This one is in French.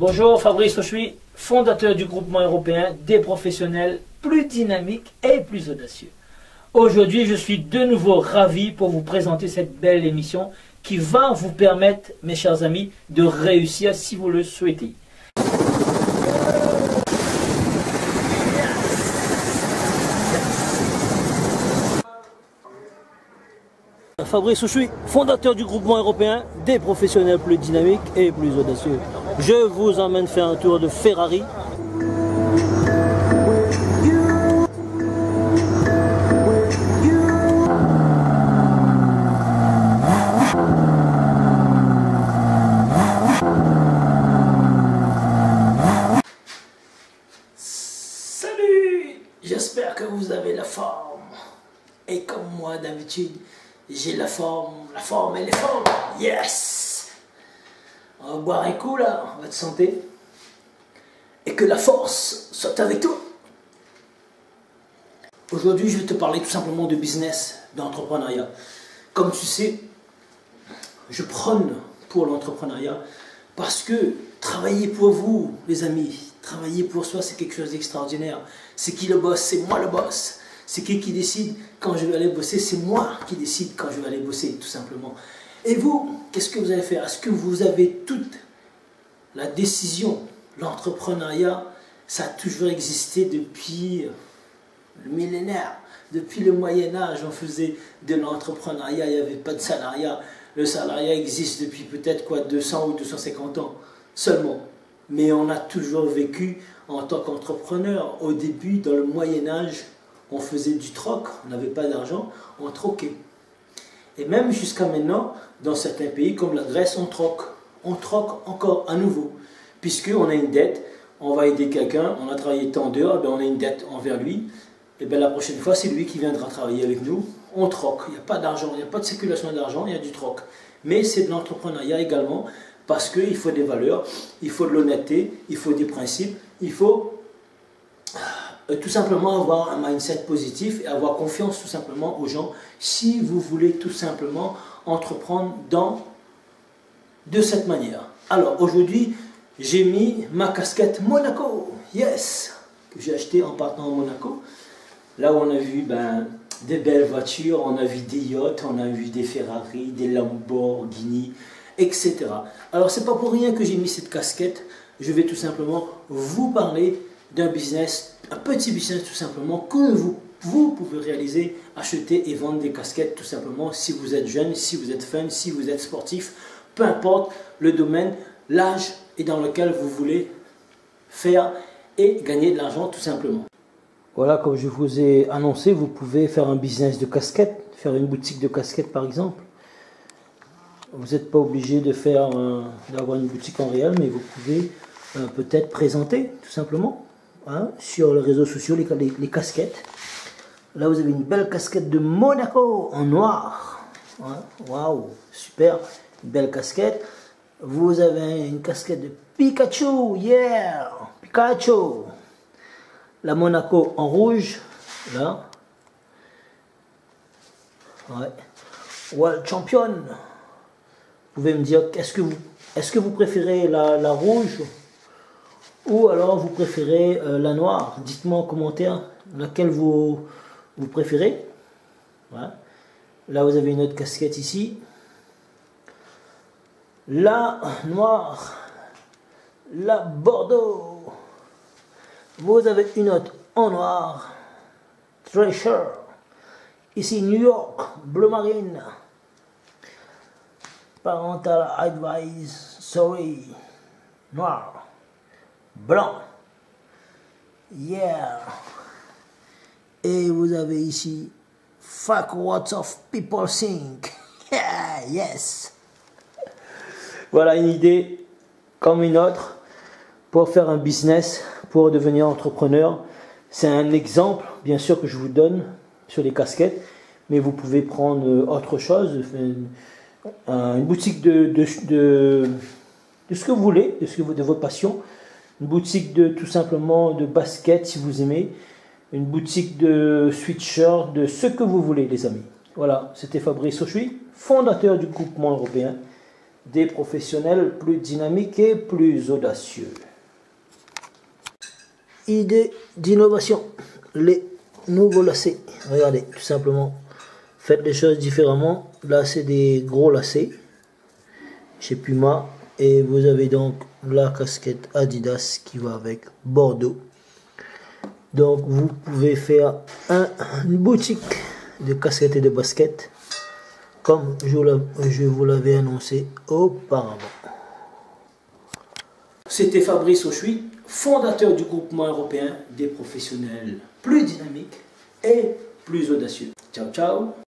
Bonjour, Fabrice Auchuy, fondateur du groupement européen des professionnels plus dynamiques et plus audacieux. Aujourd'hui, je suis de nouveau ravi pour vous présenter cette belle émission qui va vous permettre, mes chers amis, de réussir si vous le souhaitez. Fabrice Auchuy, fondateur du groupement européen des professionnels plus dynamiques et plus audacieux. Je vous emmène faire un tour de Ferrari. Salut! J'espère que vous avez la forme. Et comme moi d'habitude, j'ai la forme et les formes. Yes! On va boire un coup là, on va te santé. Et que la force soit avec toi. Aujourd'hui, je vais te parler tout simplement de business, d'entrepreneuriat. Comme tu sais, je prône pour l'entrepreneuriat parce que travailler pour vous, les amis, travailler pour soi, c'est quelque chose d'extraordinaire. C'est qui le boss? C'est moi le boss. C'est qui décide quand je vais aller bosser? C'est moi qui décide quand je vais aller bosser, tout simplement. Et vous, qu'est-ce que vous allez faire? Est-ce que vous avez toute la décision? L'entrepreneuriat, ça a toujours existé depuis le millénaire. Depuis le Moyen-Âge, on faisait de l'entrepreneuriat, il n'y avait pas de salariat. Le salariat existe depuis peut-être quoi, 200 ou 250 ans seulement. Mais on a toujours vécu en tant qu'entrepreneur. Au début, dans le Moyen-Âge, on faisait du troc, on n'avait pas d'argent, on troquait. Et même jusqu'à maintenant, dans certains pays comme la Grèce, on troque. On troque encore à nouveau. Puisqu'on a une dette, on va aider quelqu'un, on a travaillé tant d'heures, on a une dette envers lui. Et bien la prochaine fois, c'est lui qui viendra travailler avec nous. On troque. Il n'y a pas d'argent, il n'y a pas de circulation d'argent, il y a du troc. Mais c'est de l'entrepreneuriat également, parce qu'il faut des valeurs, il faut de l'honnêteté, il faut des principes, il faut tout simplement avoir un mindset positif et avoir confiance tout simplement aux gens si vous voulez tout simplement entreprendre de cette manière. Alors aujourd'hui, j'ai mis ma casquette Monaco, yes, que j'ai acheté en partant à Monaco. Là où on a vu des belles voitures, on a vu des yachts, on a vu des Ferrari, des Lamborghini, etc. Alors c'est pas pour rien que j'ai mis cette casquette, je vais tout simplement vous parler d'un business, un petit business tout simplement que vous pouvez réaliser, acheter et vendre des casquettes tout simplement si vous êtes jeune, si vous êtes fun, si vous êtes sportif, peu importe le domaine, l'âge et dans lequel vous voulez faire et gagner de l'argent tout simplement. Voilà, comme je vous ai annoncé, vous pouvez faire un business de casquettes, faire une boutique de casquettes par exemple. Vous n'êtes pas obligé d'avoir une boutique en réel, mais vous pouvez peut-être présenter tout simplement. Hein, sur les réseaux sociaux, les casquettes. Là, vous avez une belle casquette de Monaco en noir. Waouh, super, une belle casquette. Vous avez une casquette de Pikachu, yeah, Pikachu. La Monaco en rouge, là. Ouais. World Champion. Vous pouvez me dire, est-ce que vous préférez la rouge? Ou alors vous préférez la noire? Dites-moi en commentaire laquelle vous préférez. Voilà. Là vous avez une autre casquette ici. La noire. La bordeaux. Vous avez une autre en noir. Treasure. Ici New York. Bleu marine. Parental advice. Sorry. Noir. Blanc. Yeah. Et vous avez ici fuck what of people think. Yeah, yes. Voilà une idée comme une autre pour faire un business, pour devenir entrepreneur. C'est un exemple bien sûr que je vous donne sur les casquettes, mais vous pouvez prendre autre chose, une boutique de ce que vous voulez, de votre passion. Une boutique tout simplement de basket si vous aimez, une boutique de sweatshirt, de ce que vous voulez les amis. Voilà, c'était Fabrice Auchuy, fondateur du groupement européen des professionnels plus dynamiques et plus audacieux. Idée d'innovation, les nouveaux lacets. Regardez, tout simplement, faites les choses différemment. Là, c'est des gros lacets chez Puma. Et vous avez donc la casquette Adidas qui va avec Bordeaux. Donc, vous pouvez faire une boutique de casquettes et de baskets, comme je vous l'avais annoncé auparavant. C'était Fabrice Auchuy, fondateur du groupement européen des professionnels plus dynamiques et plus audacieux. Ciao, ciao!